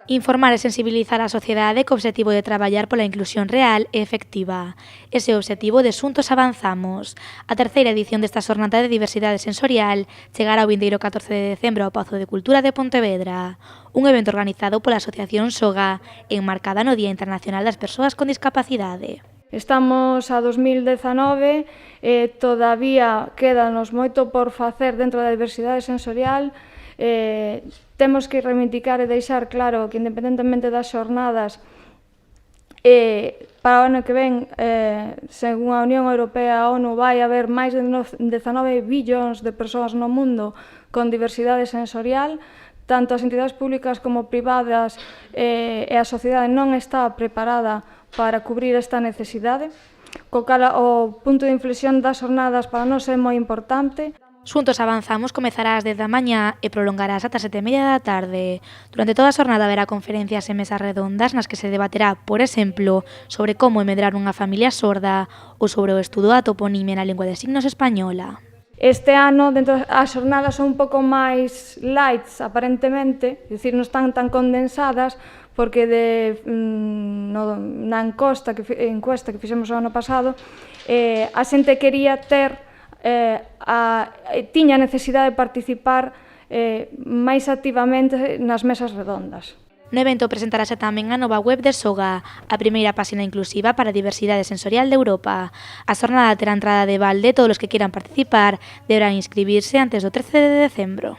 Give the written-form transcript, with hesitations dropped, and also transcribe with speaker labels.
Speaker 1: Informar e sensibilizar a sociedade co obxectivo de traballar pola inclusión real e efectiva. Ese é o obxectivo de Xuntos Avanzamos. A terceira edición desta xornada de diversidade sensorial chegará o 14 de decembro ao Pazo de Cultura de Pontevedra, un evento organizado pola Asociación SOGA, enmarcada no Día Internacional das Persoas con Discapacidade.
Speaker 2: Estamos a 2019 e todavía quédanos moito por facer dentro da diversidade sensorial. Temos que reivindicar e deixar claro que, independentemente das xornadas, para o ano que ven, según a Unión Europea e a ONU, vai haber máis de 19 billóns de persoas no mundo con diversidade sensorial. Tanto as entidades públicas como privadas e a sociedade non está preparada para cubrir esta necesidade, co cal o punto de inflexión das xornadas para nós é moi importante.
Speaker 1: Xuntos Avanzamos comezará ás 10 da mañá e prolongarás ata 7:30 da tarde. Durante toda a xornada haberá conferencias e mesas redondas nas que se debaterá, por exemplo, sobre como emedrar unha familia sorda ou sobre o estudo da toponimia na lingua de signos española.
Speaker 2: Este ano, dentro as xornadas son un pouco máis lights, aparentemente, é dicir, non están tan condensadas, porque na encuesta que fixemos o ano pasado, a xente quería ter, tiña necesidade de participar máis activamente nas mesas redondas.
Speaker 1: No evento presentarase tamén a nova web de SOGA, a primeira páxina inclusiva para a diversidade sensorial de Europa. A xornada terá entrada de balde, todos os que queiran participar deberán inscribirse antes do 13 de decembro.